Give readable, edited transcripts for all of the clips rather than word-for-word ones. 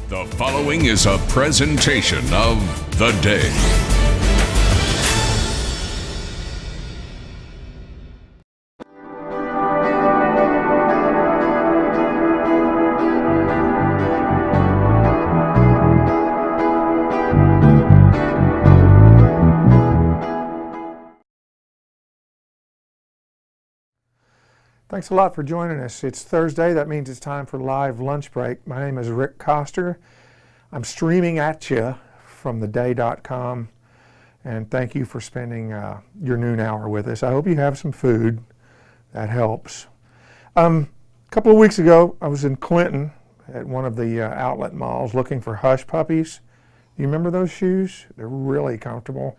The following is a presentation of The Day. Thanks a lot for joining us. It's Thursday. That means it's time for live lunch break. My name is Rick Coster. I'm streaming at you from theday.com, and thank you for spending your noon hour with us. I hope you have some food. That helps. A couple of weeks ago, I was in Clinton at one of the outlet malls looking for Hush puppies. You remember those shoes? They're really comfortable.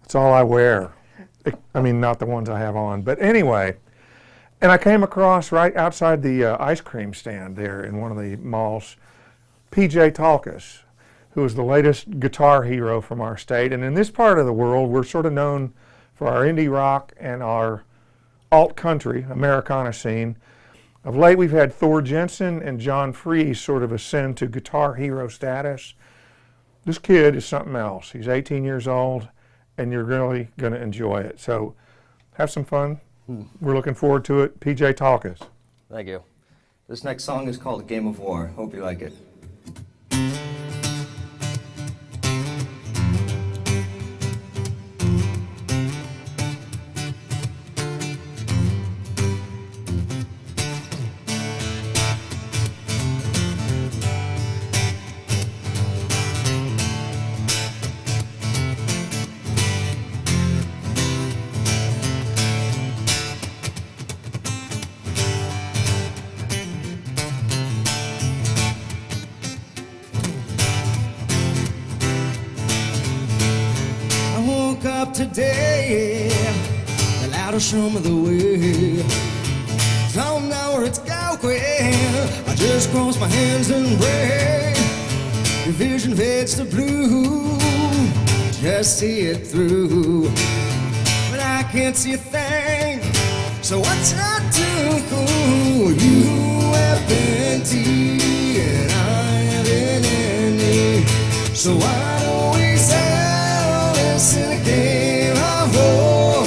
That's all I wear. I mean, not the ones I have on, but anyway. And I came across right outside the ice cream stand there in one of the malls, Tautkus, who is the latest guitar hero from our state. And in this part of the world, we're sort of known for our indie rock and our alt country, Americana scene. Of late, we've had Thor Jensen and John Freese sort of ascend to guitar hero status. This kid is something else. He's 18 years old, and you're really going to enjoy it. So have some fun. We're looking forward to it. PJ Tautkus. Thank you. This next song is called Game of War. Hope you like it. Up today, the louder show me the way. Don't know where it's going. I just cross my hands and pray. Your vision fades to blue. Just see it through. But I can't see a thing. So what's not to cool? You have plenty and I haven't any. So why don't we settle this in a game of war?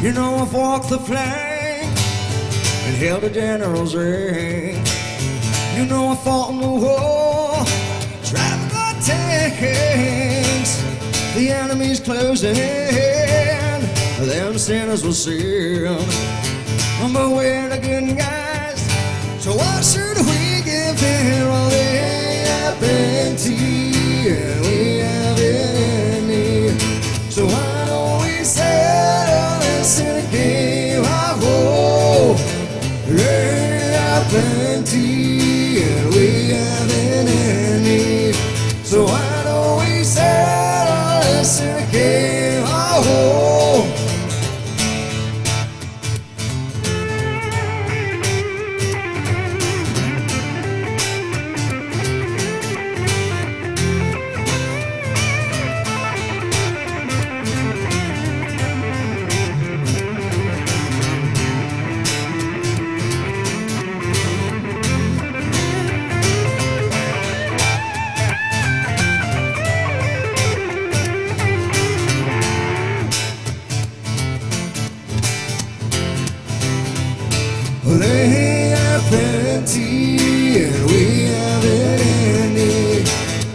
You know I've walked the plank and held a general's ring. You know I fought in the war, driving the tanks. The enemy's closing in, them sinners will sin. But we're the good guys, so why should we give in? Well, they have plenty and we have any. So why don't we settle this in a game of war? They have plenty and we haven't any. So why don't we settle this in a game of war? They have plenty and we haven't any.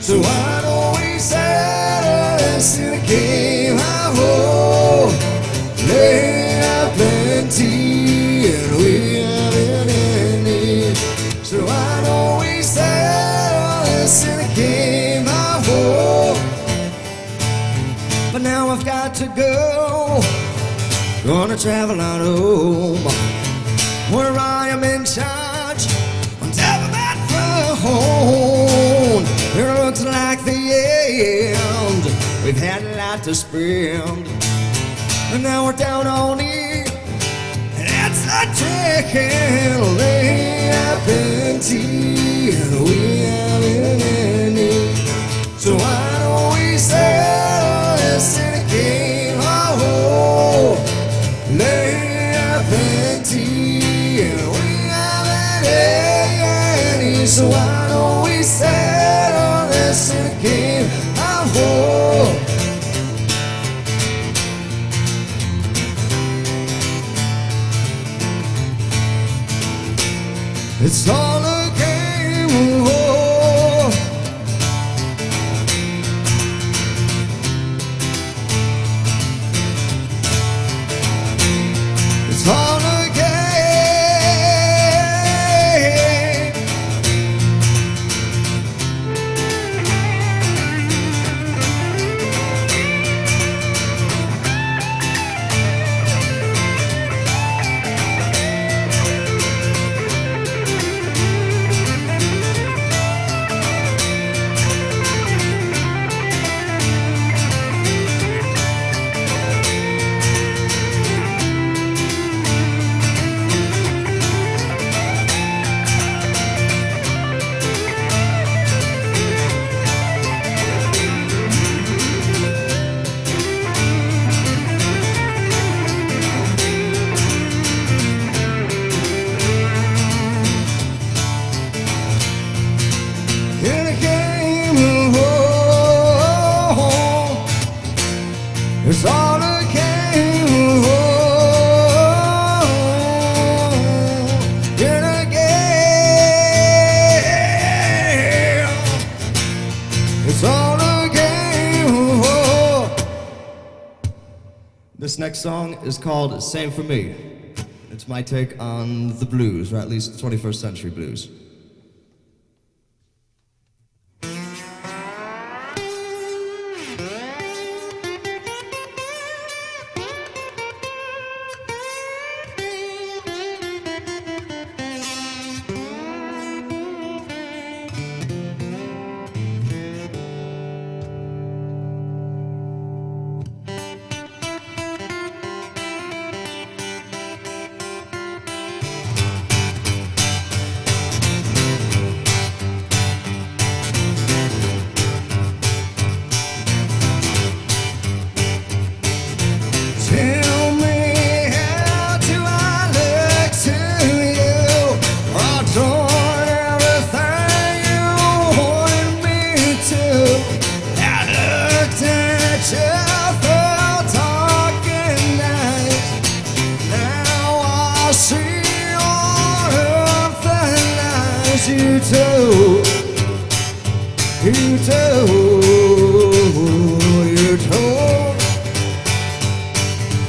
So why don't we settle this in a game of war? They have plenty and we haven't any. So why don't we settle this in a game of war? But now I've got to go, gonna travel on home, where I am in charge on top of that throne. It looks like the end. We've had a lot to spend. and now we're down on it. And it's a trail lay up in tea, and we haven't any. So why don't we settle this in a game? Oh, lay up in tea, and we haven't any. So why don't we settle this in a game? Oh, it's all a game. Oh, it's all a game. In a game, oh, it's all a game. Oh, in a game, it's all a game. Oh. This next song is called "Same for Me." It's my take on the blues, or at least 21st century blues. Tell me, how do I look to you? I done everything you wanted me to. I looked at you for talking nights. Now I see all of the lies you told. You told.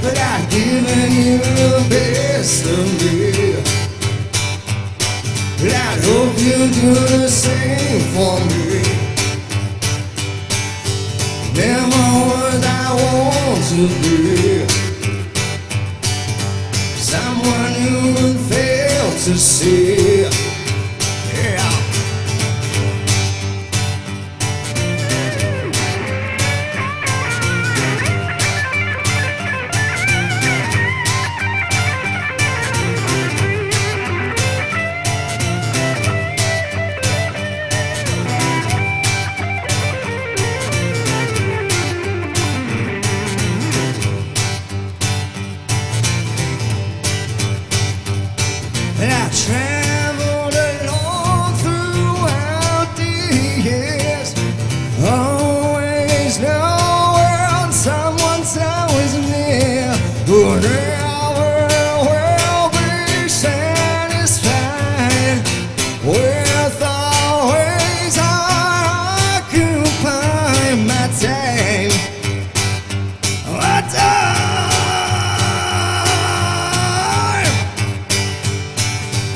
But I've given you the best of me. And I hope you do the same for me. Never was I want to be someone you would fail to see. Yeah. And I traveled along throughout the years, always knowing someone's always near, who never will be satisfied with always occupy my time.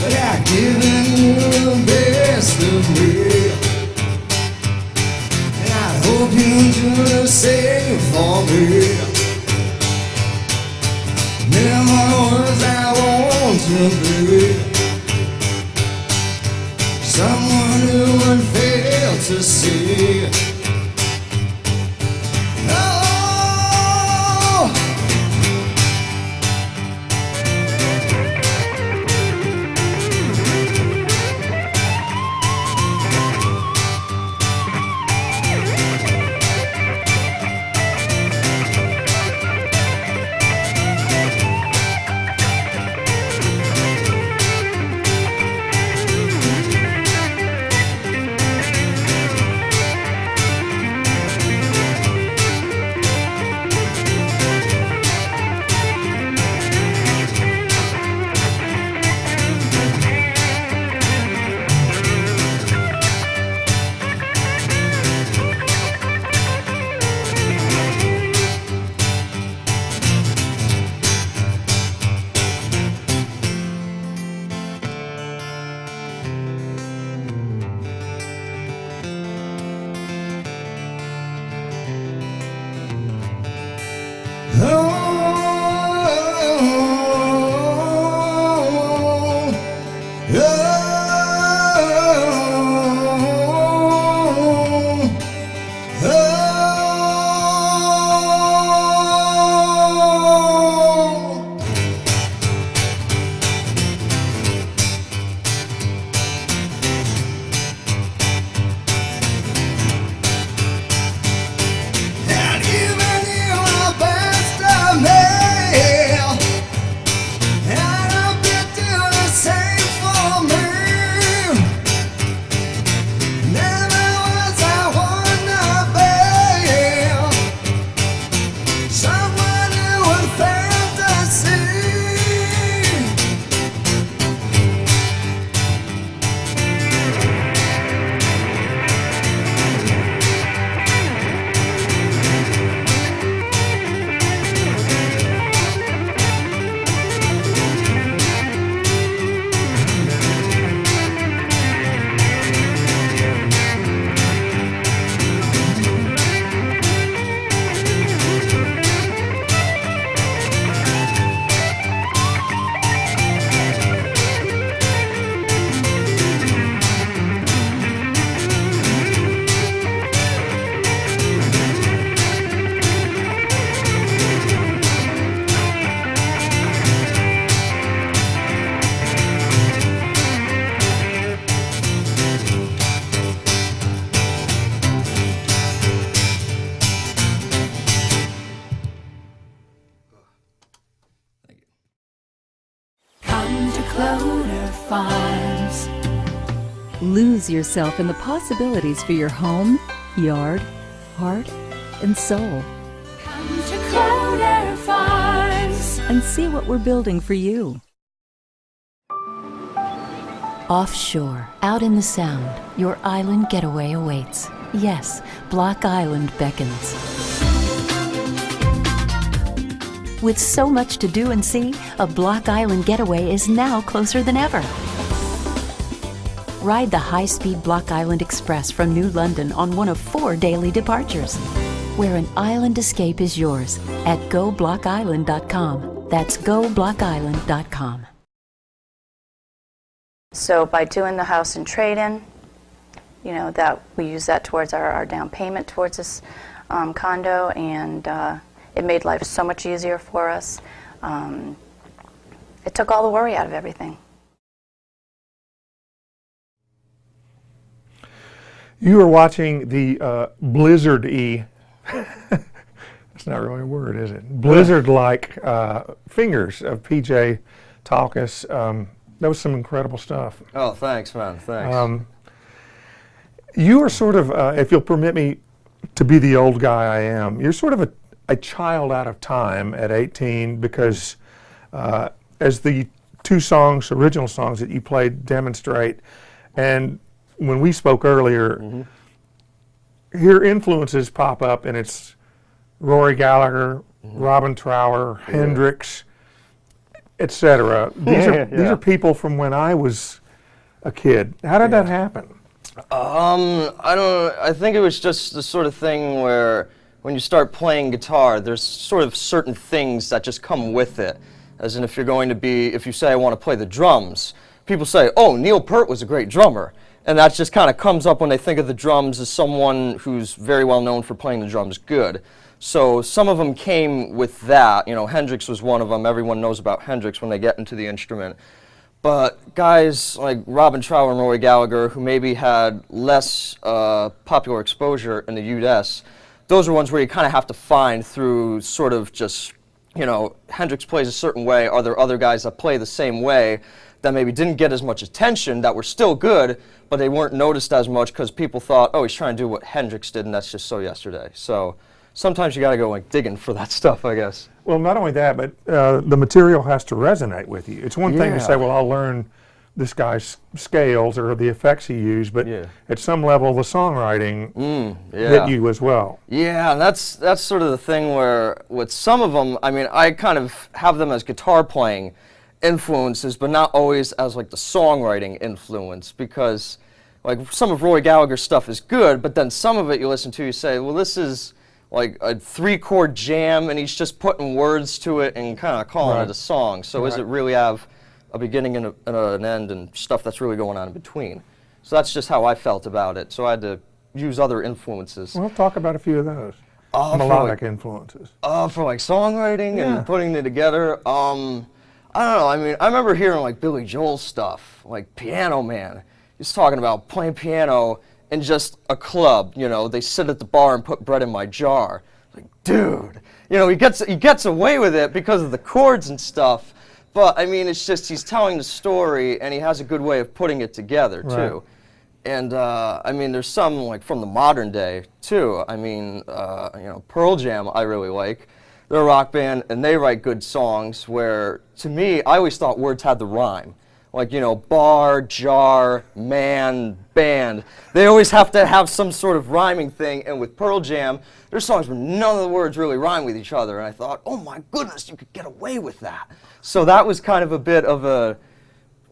But I've given you the best of me, and I hope you do the same for me. Never was I want to be someone who would fail to see. Oh, Cloder Farms. Lose yourself in the possibilities for your home, yard, heart, and soul. Come to Cloder Farms and see what we're building for you. Offshore, out in the Sound, your island getaway awaits. Yes, Block Island beckons. With so much to do and see, a Block Island getaway is now closer than ever. Ride the high-speed Block Island Express from New London on one of 4 daily departures, where an island escape is yours at GoBlockIsland.com. That's GoBlockIsland.com. So by doing the house and trade-in, you know, that we use that towards our down payment towards this condo, and it made life so much easier for us. It took all the worry out of everything. You are watching the Blizzard-y, that's not really a word, is it? Blizzard-like fingers of PJ Tautkus. That was some incredible stuff. Oh, thanks, man. Thanks. You are sort of, if you'll permit me to be the old guy I am, you're sort of a child out of time at 18 because as the 2 songs, original songs that you played demonstrate, and when we spoke earlier, here influences pop up, and it's Rory Gallagher, Robin Trower, Hendrix, etc. These are people from when I was a kid. How did that happen? I think it was just the sort of thing where when you start playing guitar, there's sort of certain things that just come with it. As in, if you say I want to play the drums, people say, oh, Neil Peart was a great drummer. And that just kind of comes up when they think of the drums as someone who's very well known for playing the drums good. So some of them came with that. You know, Hendrix was one of them. Everyone knows about Hendrix when they get into the instrument. But guys like Robin Trower and Rory Gallagher, who maybe had less popular exposure in the U.S., those are ones where you kind of have to find through sort of just, you know, Hendrix plays a certain way. Are there other guys that play the same way that maybe didn't get as much attention, that were still good, but they weren't noticed as much because people thought, oh, he's trying to do what Hendrix did, and that's just so yesterday. So sometimes you got to go like digging for that stuff, I guess. Well, not only that, but the material has to resonate with you. It's one thing to say, well, I'll learn this guy's scales or the effects he used, but at some level, the songwriting hit you as well. Yeah, and that's sort of the thing where with some of them, I mean, I kind of have them as guitar playing influences, but not always as like the songwriting influence, because like some of Roy Gallagher's stuff is good, but then some of it you listen to, you say, well, this is like a 3-chord jam, and he's just putting words to it and kind of calling it a song. So does it really have a beginning and an end and stuff that's really going on in between? So that's just how I felt about it. So I had to use other influences. Well, talk about a few of those. Melodic influences. For like songwriting and putting it together. I don't know, I mean, I remember hearing like Billy Joel stuff, like Piano Man. He's talking about playing piano in just a club, you know, they sit at the bar and put bread in my jar. Like, dude, you know, he gets away with it because of the chords and stuff, but I mean, it's just he's telling the story and he has a good way of putting it together too. And I mean, there's some like from the modern day too. I mean, you know, Pearl Jam I really like. They're a rock band, and they write good songs where, to me, I always thought words had the rhyme. Like, you know, bar, jar, man, band. They always have to have some sort of rhyming thing, and with Pearl Jam, there's songs where none of the words really rhyme with each other, and I thought, oh my goodness, you could get away with that. So that was kind of a bit of a,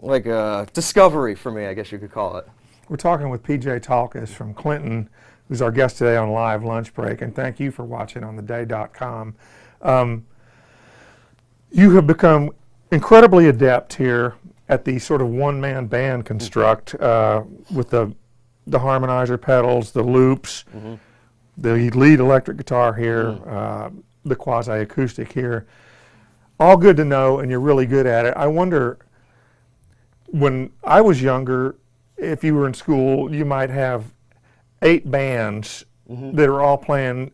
like a discovery for me, I guess you could call it. We're talking with PJ Tautkus from Clinton, who's our guest today on Live Lunch Break, and thank you for watching on theday.com. You have become incredibly adept here at the sort of one-man band construct with the harmonizer pedals, the loops, the lead electric guitar here, the quasi-acoustic here. All good to know, and you're really good at it. I wonder, when I was younger, if you were in school, you might have 8 bands that are all playing.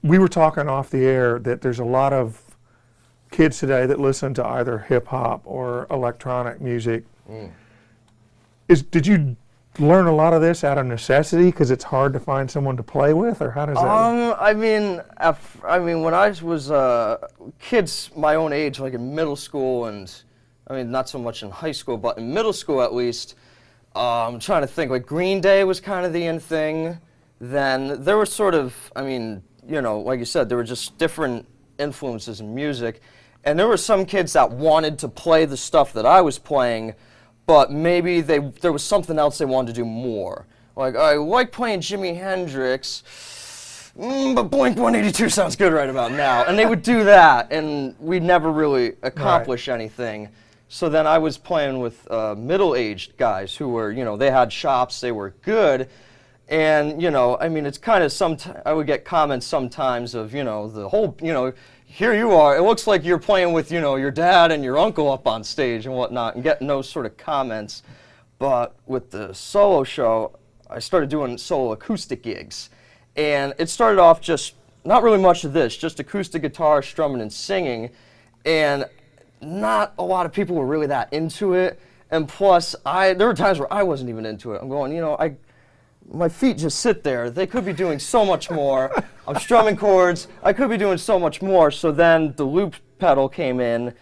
We were talking off the air that there's a lot of kids today that listen to either hip hop or electronic music. Did you learn a lot of this out of necessity because it's hard to find someone to play with, or how does that? I mean, when I was kids my own age, like in middle school, and I mean not so much in high school, but in middle school at least. I'm trying to think. Like Green Day was kind of the in thing. Then there was sort of, I mean, you know, like you said, there were just different influences in music, and there were some kids that wanted to play the stuff that I was playing, but maybe there was something else they wanted to do more. Like, I like playing Jimi Hendrix, but Blink-182 sounds good right about now. And they would do that, and we'd never really accomplish anything. So then I was playing with middle-aged guys who were, you know, they had shops, they were good. And, you know, I mean, it's kind of I would get comments sometimes of, you know, the whole, you know, here you are, it looks like you're playing with, you know, your dad and your uncle up on stage and whatnot, and getting those sort of comments. But with the solo show, I started doing solo acoustic gigs. And it started off just, not really much of this, just acoustic guitar, strumming and singing. And not a lot of people were really that into it. And plus, there were times where I wasn't even into it. I'm going, you know, my feet just sit there. They could be doing so much more. I'm strumming chords. I could be doing so much more. So then the loop pedal came in,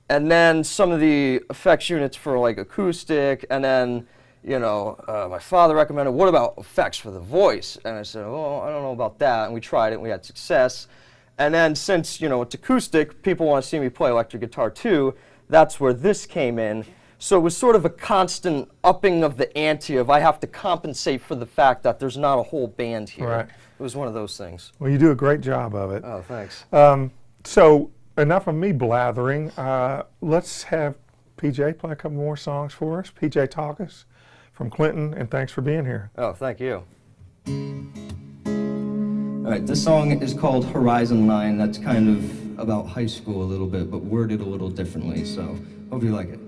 and then some of the effects units for like acoustic, and then, you know, my father recommended, what about effects for the voice? And I said, oh, I don't know about that. And we tried it, and we had success. And then since, you know, it's acoustic, people want to see me play electric guitar too. That's where this came in. So it was sort of a constant upping of the ante of I have to compensate for the fact that there's not a whole band here. Right. It was one of those things. Well, you do a great job of it. Oh, thanks. So enough of me blathering. Let's have PJ play a couple more songs for us. PJ Tautkus from Clinton, and thanks for being here. Oh, thank you. All right, this song is called Horizon Line. That's kind of about high school a little bit, but worded a little differently, so hope you like it.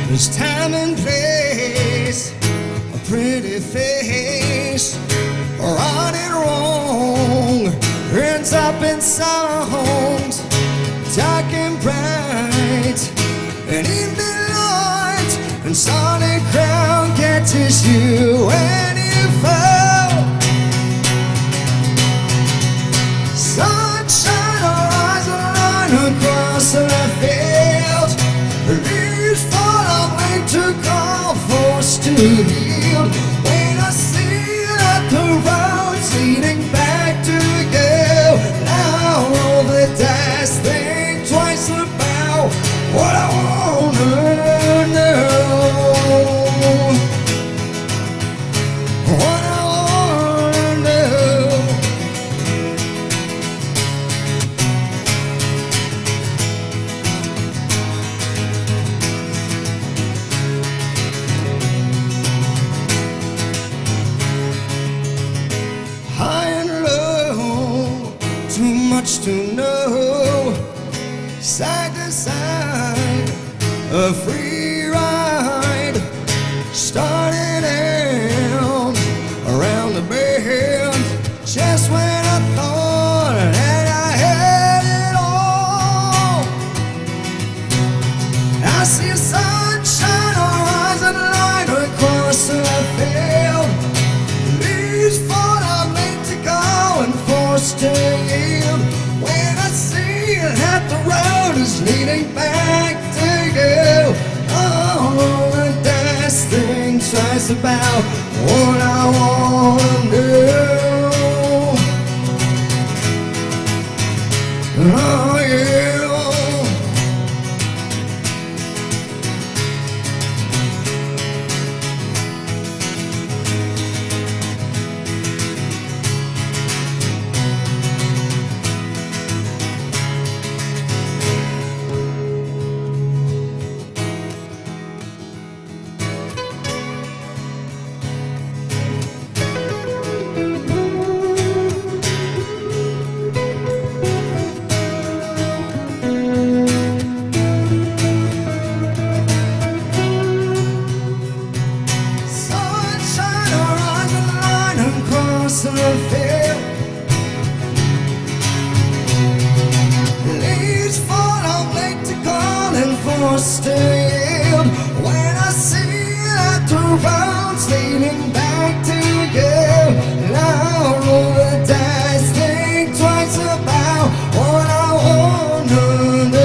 There's time and place, a pretty face, right and wrong, ends up in songs, dark and bright, and evening light, and solid ground catches you when you fall. Sunshine, horizon line across the field, leaves fall of winter call forced to yield. When I see that the road's leading back to you, now roll the dice, think twice about what I wanna know. What I wanna know. side to side, a free ride, starting out around the bend, just when I thought that I had it all. I see a sunshine horizon line across the field, leaves fall out late to go and forced to yield. When I see that the road is leading back to you, oh, the dice thing twice about what I wanna do. Oh yeah. Sunshine horizon line across the field, leaves fall out late to call and forced to yield. When I see that the road's leading back to you, and I'll roll the dice, think twice about what I wanna do.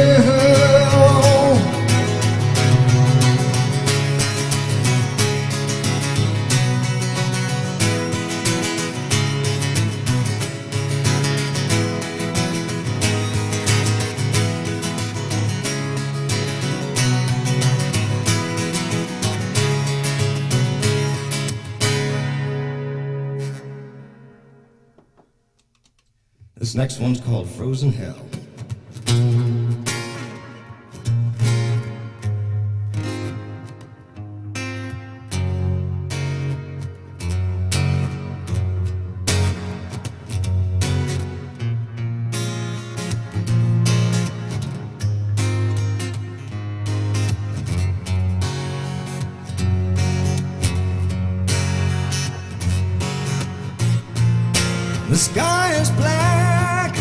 This next one's called Frozen Hell. The sky is black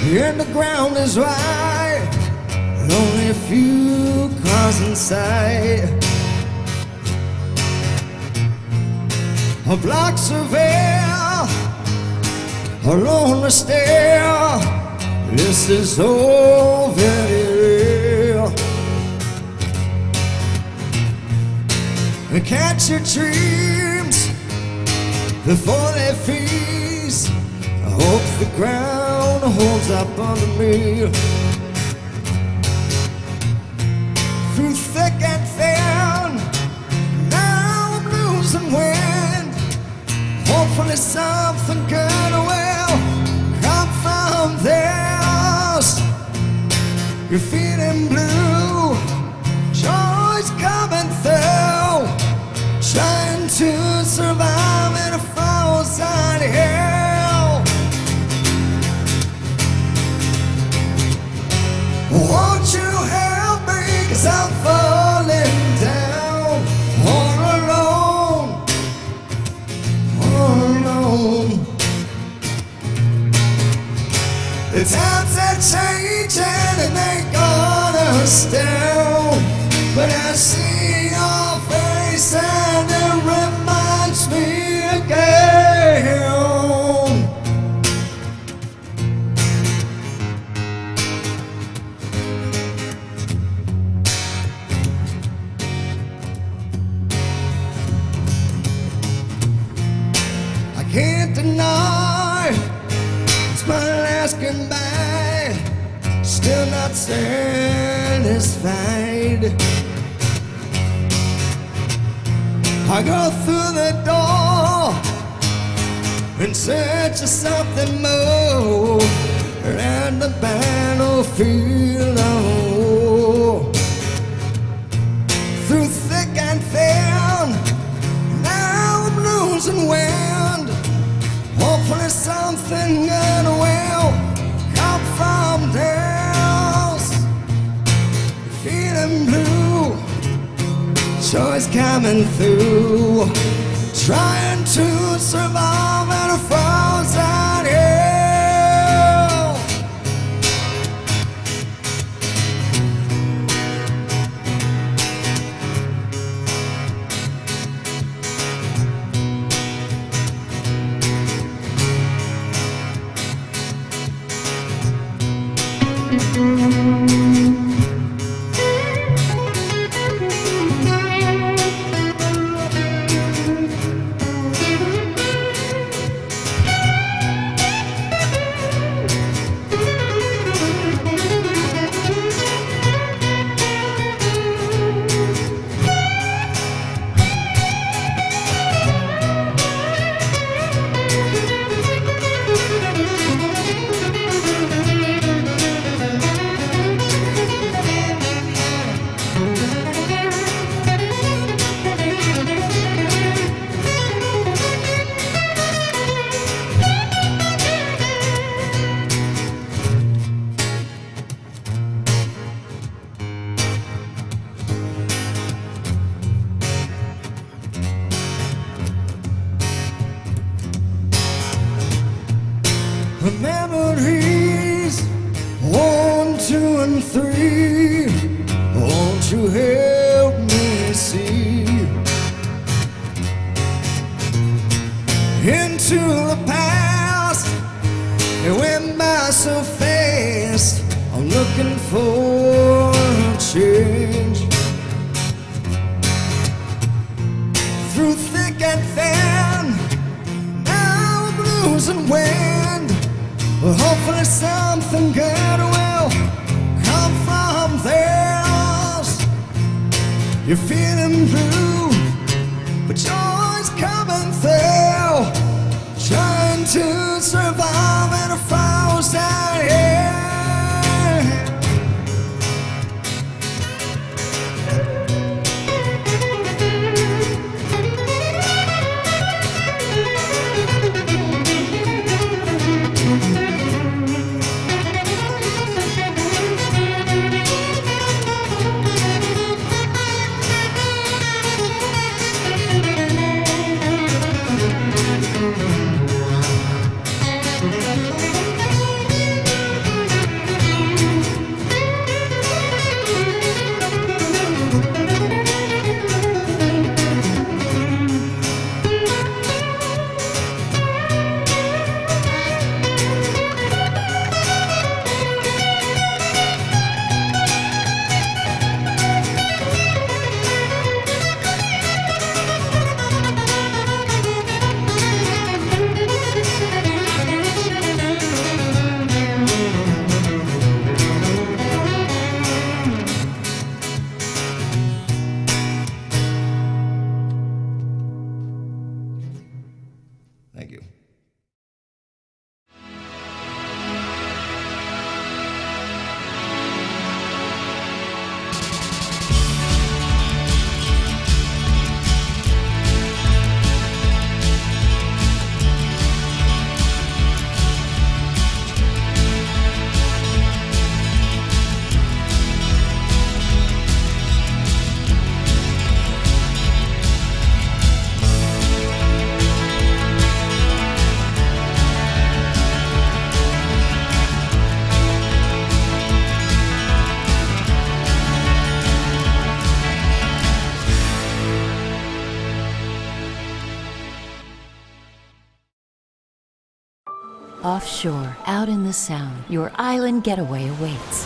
and the ground is white, and only a few cars in sight. A block surveyor, a lonely stare. This is so very real. And catch your dreams before they freeze. I hope the ground holds up under me. Through thick and thin, now I'm losing wind. Hopefully something good will come from this. You're feeling blue, joy's coming through, trying to survive in a frozen hell. Won't you help me, 'cause I'm falling down all alone, all alone. The times are changing and they got us down, but I see your face and it reminds me again. I can't deny it's my last goodbye, still not satisfied. I go through the door in search of something more, and the battlefield oh. Through thick and thin, now I'm losing wind. Hopefully something good will come from this. joys coming through, trying to survive in a frozen hell. Memories 1, 2, and 3. Won't you help me see into the past? It went by so fast. I'm looking for a change. Through thick and thin, now the blues and wind. Well, hopefully something good will come from this. You're feeling blue, but joy's coming through, trying to survive in a frozen hell. Thank you. Offshore, out in the Sound, your island getaway awaits.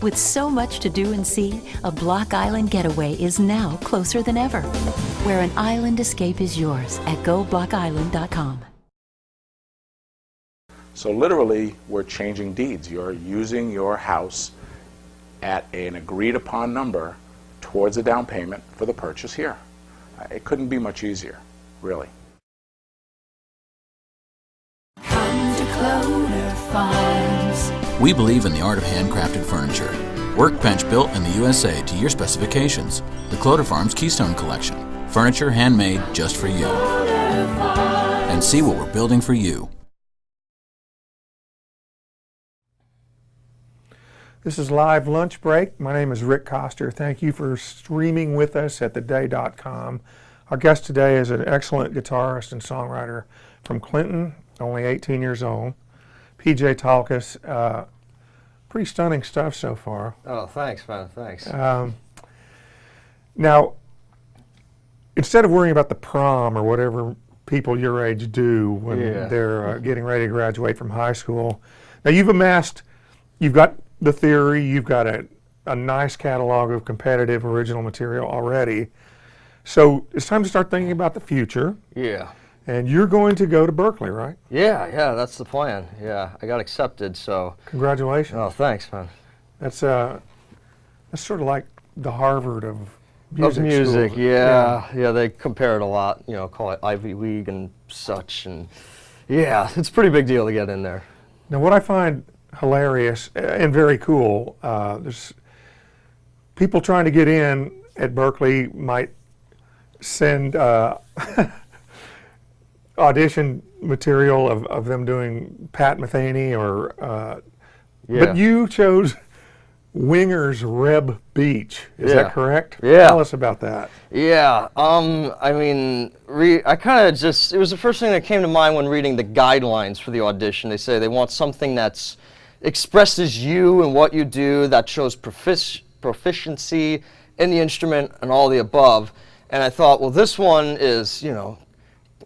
With so much to do and see, a Block Island getaway is now closer than ever. Where an island escape is yours at GoBlockIsland.com. So literally, we're changing deeds. You're using your house at an agreed upon number towards a down payment for the purchase here. It couldn't be much easier, really. Come to Cloder Farms. We believe in the art of handcrafted furniture. Workbench built in the USA to your specifications. The Cloder Farms Keystone Collection. Furniture handmade just for you. And see what we're building for you. This is Live Lunch Break. My name is Rick Coster. Thank you for streaming with us at theday.com. Our guest today is an excellent guitarist and songwriter from Clinton, only 18 years old. PJ Tautkus. Pretty stunning stuff so far. Oh, thanks, man. Thanks. Now, instead of worrying about the prom or whatever people your age do when they're getting ready to graduate from high school, now you've got the theory, you've got a nice catalog of competitive original material already. So it's time to start thinking about the future. Yeah. And you're going to go to Berkeley, right? Yeah, that's the plan. Yeah, I got accepted, so. Congratulations. Oh, thanks, man. That's sort of like the Harvard of music. Music, schools. yeah. They compare it a lot, call it Ivy League and such, and yeah, it's a pretty big deal to get in there. Now, what I find hilarious and very cool, there's people trying to get in at Berkeley might send audition material of them doing Pat Metheny or but you chose Winger's Reb Beach. Is that correct? Yeah. Tell us about that. Yeah. I mean, I kind of just, it was the first thing that came to mind when reading the guidelines for the audition. They say they want something that's expresses you and what you do, that shows proficiency in the instrument and all the above. And I thought, well, this one is, this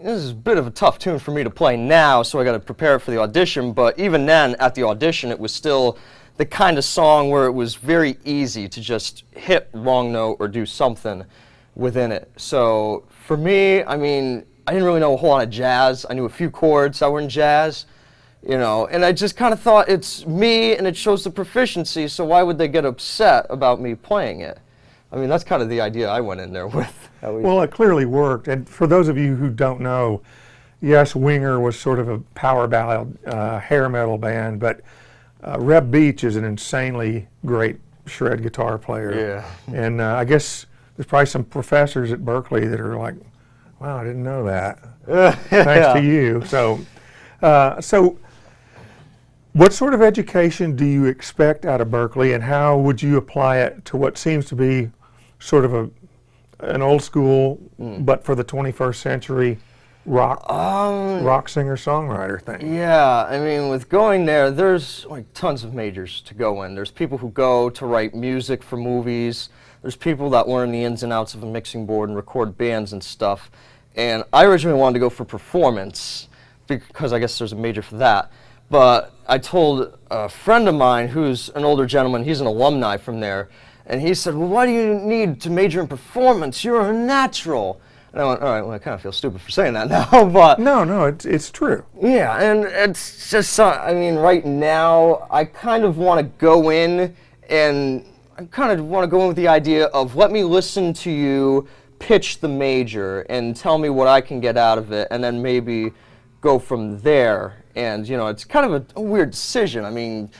is a bit of a tough tune for me to play now, so I got to prepare it for the audition. But even then, at the audition, it was still the kind of song where it was very easy to just hit wrong note or do something within it. So for me, I mean, I didn't really know a whole lot of jazz. I knew a few chords that were in jazz, and I just kind of thought it's me and it shows the proficiency, so why would they get upset about me playing it? I mean, that's kind of the idea I went in there with. Well, it clearly worked. And for those of you who don't know, yes, Winger was sort of a power ballad, hair metal band, but Reb Beach is an insanely great shred guitar player. Yeah. And I guess there's probably some professors at Berkeley that are like, wow, I didn't know that. Thanks to you. So what sort of education do you expect out of Berkeley, and how would you apply it to what seems to be sort of an old school, but for the 21st century rock singer-songwriter thing? Yeah, I mean, with going there, there's like tons of majors to go in. There's people who go to write music for movies. There's people that learn the ins and outs of a mixing board and record bands and stuff. And I originally wanted to go for performance because I guess there's a major for that. But I told a friend of mine who's an older gentleman, he's an alumni from there, and he said, well, why do you need to major in performance? You're a natural. And I went, all right, well, I kind of feel stupid for saying that now, but... No, it's true. Yeah, and it's just, I mean, right now, I kind of want to go in, and I kind of want to go in with the idea of let me listen to you pitch the major and tell me what I can get out of it, and then maybe go from there. And, it's kind of a weird decision. I mean,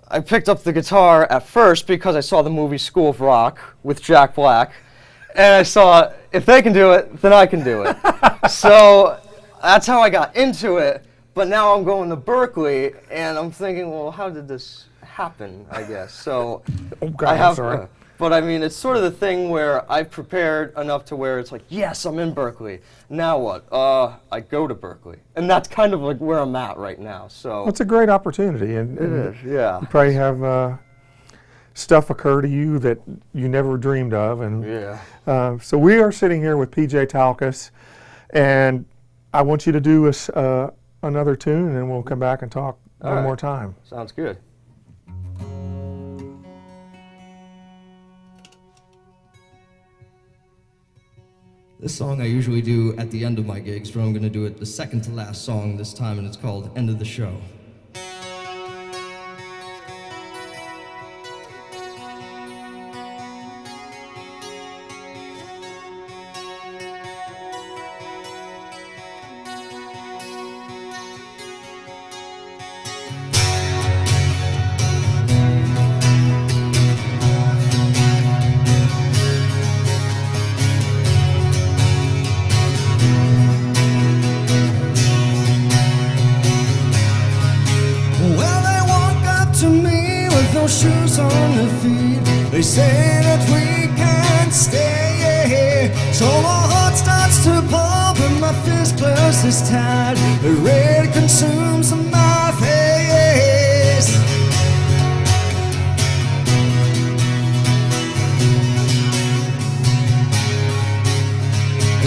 I picked up the guitar at first because I saw the movie School of Rock with Jack Black. And I saw, if they can do it, then I can do it. So that's how I got into it. But now I'm going to Berkeley, and I'm thinking, well, how did this happen, I guess? So I have... But I mean, it's sort of the thing where I've prepared enough to where it's like, yes, I'm in Berkeley. Now what? I go to Berkeley. And that's kind of like where I'm at right now, so. Well, it's a great opportunity. And it is, yeah. You probably have stuff occur to you that you never dreamed of. And yeah. So we are sitting here with PJ Tautkus, and I want you to do us another tune, and then we'll come back and talk one more time. Sounds good. This song I usually do at the end of my gigs, but I'm going to do it the second to last song this time, and it's called End of the Show. no shoes on their feet. They say that we can't stay. So my heart starts to pump and my fist closes tight. The red consumes my face.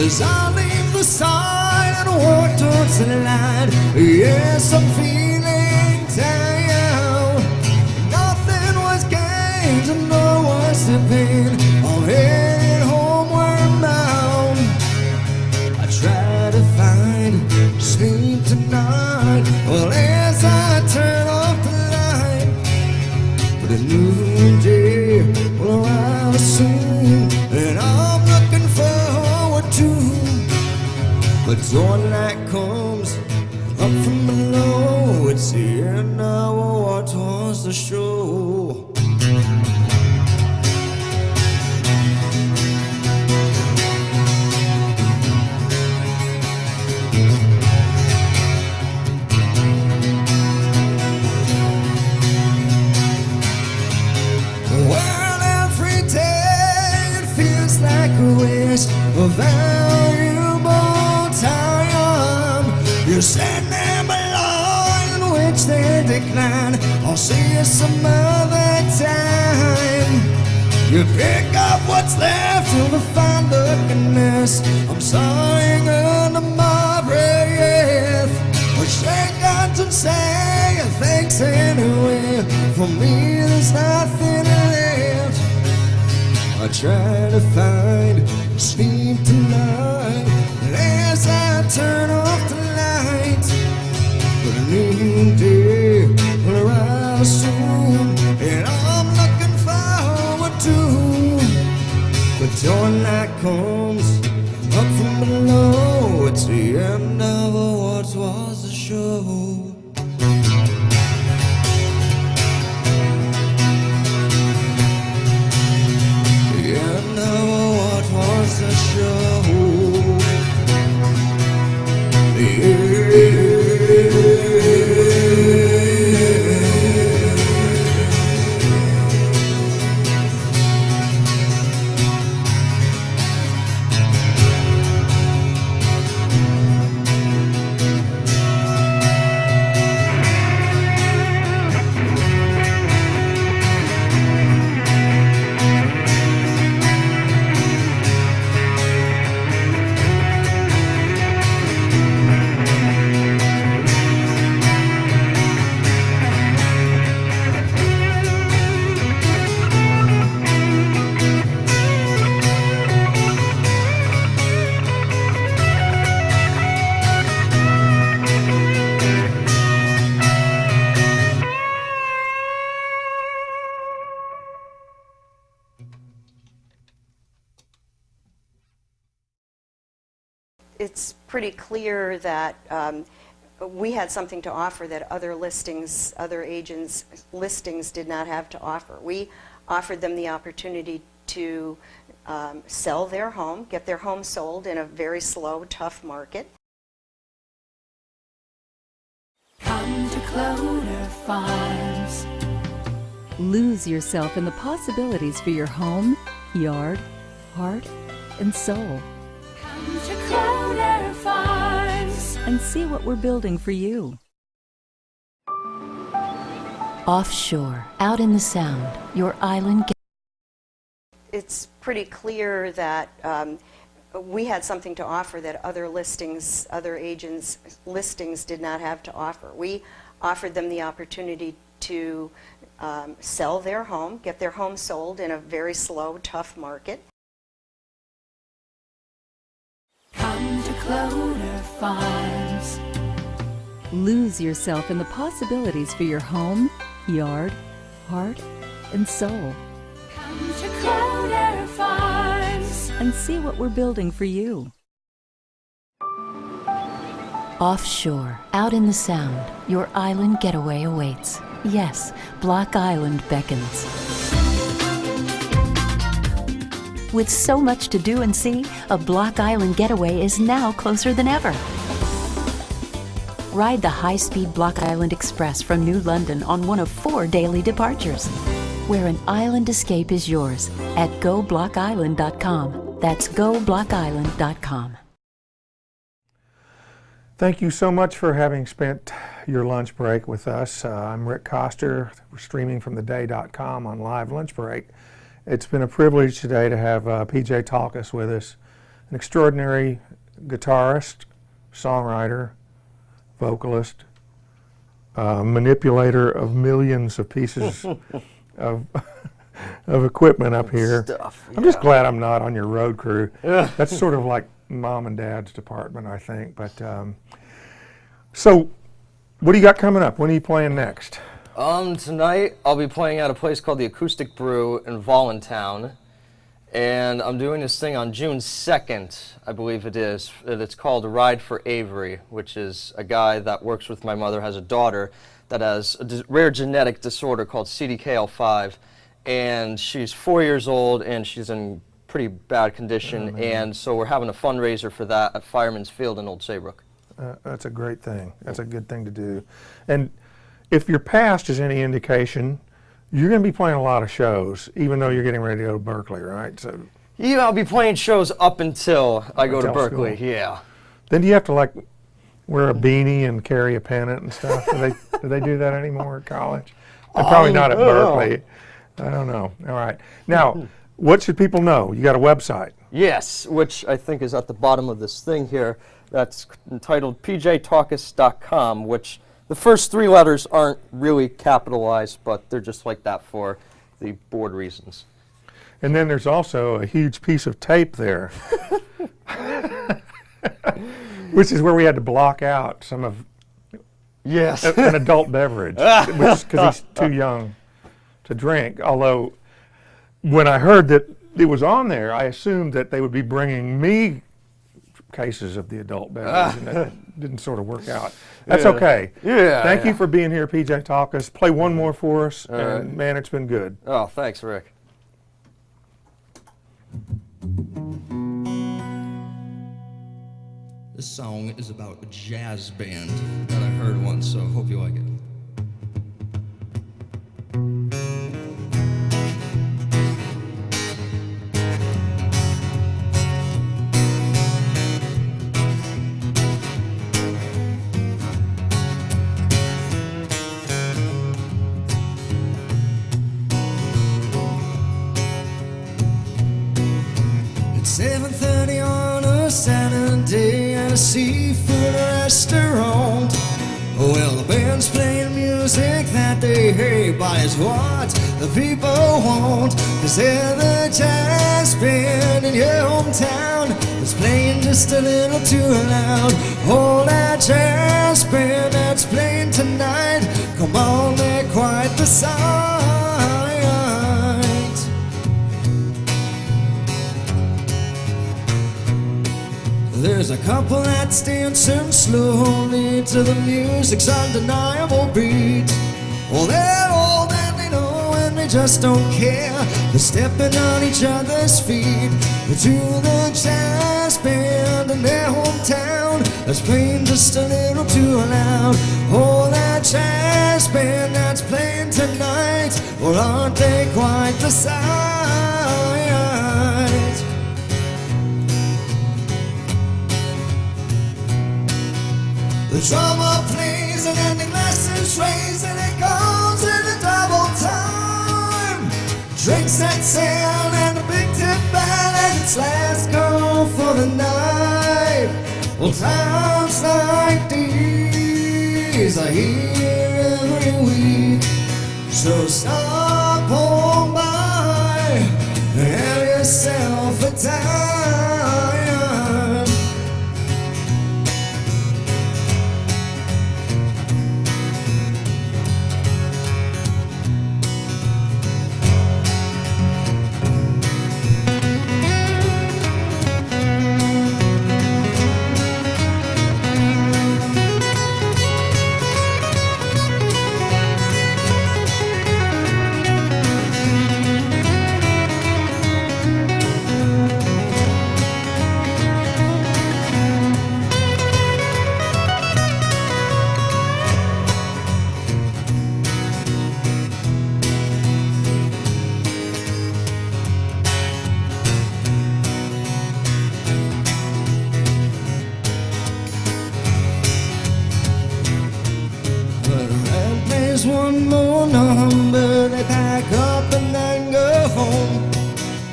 As I leave the side and walk towards the light, yes, I'm feeling down. Nothing was gained and nor was the pain. I'm headed homeward bound. I try to find sleep tonight. Well, as I turn off the light, but a new day will arrive soon, and I'm looking forward to. But dawn light comes up from below. It's the end of what was the show. Well, every day it feels like a waste of valuable time. You send them a line in which they decline. I'll see you some other time. You pick up what's left of a fine-looking mess. I'm sighing under my breath. I shake hands and say thanks anyway. For me, there's nothing left. I try to find sleep tonight, and as I turn off the light, but a new day will arrive soon, and I'm looking forward to. But dawn light comes up from below. It's the end of what was the show. The end of what was the show. It's pretty clear that we had something to offer that other listings, other agents' listings did not have to offer. We offered them the opportunity to sell their home, get their home sold in a very slow, tough market. Come to Cloder Farms. Lose yourself in the possibilities for your home, yard, heart, and soul. Come to Cloder Farms. And see what we're building for you. Offshore, out in the Sound, your island. It's pretty clear that we had something to offer that other listings, other agents' listings did not have to offer. We offered them the opportunity to sell their home, get their home sold in a very slow, tough market. Come to Cloder Farms. Lose yourself in the possibilities for your home, yard, heart, and soul. Come to Cloder Farms. And see what we're building for you. Offshore, out in the Sound, your island getaway awaits. Yes, Block Island beckons. With so much to do and see, a Block Island getaway is now closer than ever. Ride the high-speed Block Island Express from New London on one of 4 daily departures, where an island escape is yours at GoBlockIsland.com. That's GoBlockIsland.com. Thank you so much for having spent your lunch break with us. I'm Rick Coster. We're streaming from theday.com on live lunch break. It's been a privilege today to have PJ Tautkus with us, an extraordinary guitarist, songwriter, vocalist, manipulator of millions of pieces of equipment up here. Stuff, I'm just glad I'm not on your road crew. That's sort of like Mom and Dad's department, I think. But so, what do you got coming up? When are you playing next? Tonight I'll be playing at a place called the Acoustic Brew in Voluntown, and I'm doing this thing on June 2nd, I believe it is. It's called Ride for Avery, which is a guy that works with my mother, has a daughter that has a rare genetic disorder called CDKL5, and she's 4 years old and she's in pretty bad condition, and so we're having a fundraiser for that at Fireman's Field in Old Saybrook. That's a great thing. That's a good thing to do. And if your past is any indication, you're going to be playing a lot of shows, even though you're getting ready to go to Berkeley, right? So Yeah, I'll be playing shows up until I go to Until Berkeley, school. yeah. then do you have to like wear a beanie and carry a pennant and stuff? Do they do that anymore at college? And probably not at Berkeley. I don't know. All right. Now, what should people know? You got a website. Yes, which I think is at the bottom of this thing here. That's entitled pjtautkus.com, which the first 3 letters aren't really capitalized, but they're just like that for the board reasons. And then there's also a huge piece of tape there, which is where we had to block out some of Yes. an adult beverage, because he's too young to drink. Although, when I heard that it was on there, I assumed that they would be bringing me cases of the adult beverage, and that didn't sort of work out. That's okay. Yeah. Thank you for being here, PJ Tautkus. Play one more for us, All and right. man, it's been good. Oh, thanks, Rick. This song is about a jazz band that I heard once, so I hope you like it. It's 7:30 on a Saturday at a seafood restaurant. Well, the band's playing music that they hate, but it's what the people want. 'Cause they're the jazz band in your hometown. It's playing just a little too loud. Oh, that jazz band that's playing tonight, come on, they're quite the sight. There's a couple that's dancing slowly to the music's undeniable beat. Well, they're old and they know and they just don't care. They're stepping on each other's feet to the jazz band in their hometown that's playing just a little too loud. Oh, that jazz band that's playing tonight, well, aren't they quite the sight? The drummer plays and then the glasses raise and it goes in a double time. Drinks that sound and a big tip band and its last call for the night. Well, times like these are here every week, so stop on by and have yourself a time.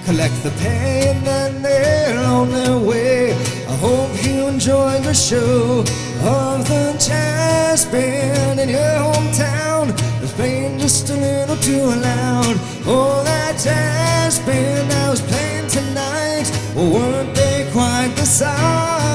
collect the pay, and then they're on their way. I hope you enjoyed the show of the jazz band in your hometown. It's playing just a little too loud. Oh, that jazz band that was playing tonight, well, weren't they quite the sight?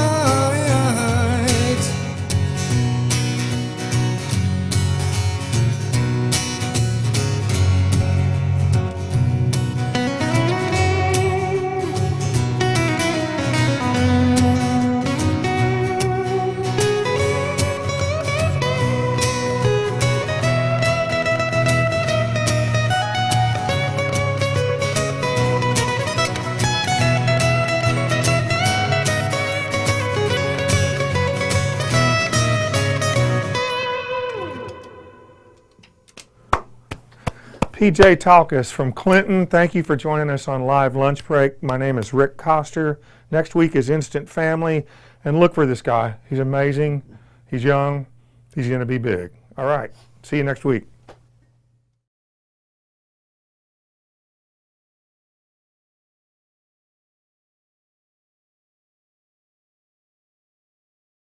PJ Tautkus from Clinton, thank you for joining us on Live Lunch Break. My name is Rick Coster. Next week is Instant Family, and look for this guy. He's amazing, he's young, he's going to be big. All right, see you next week.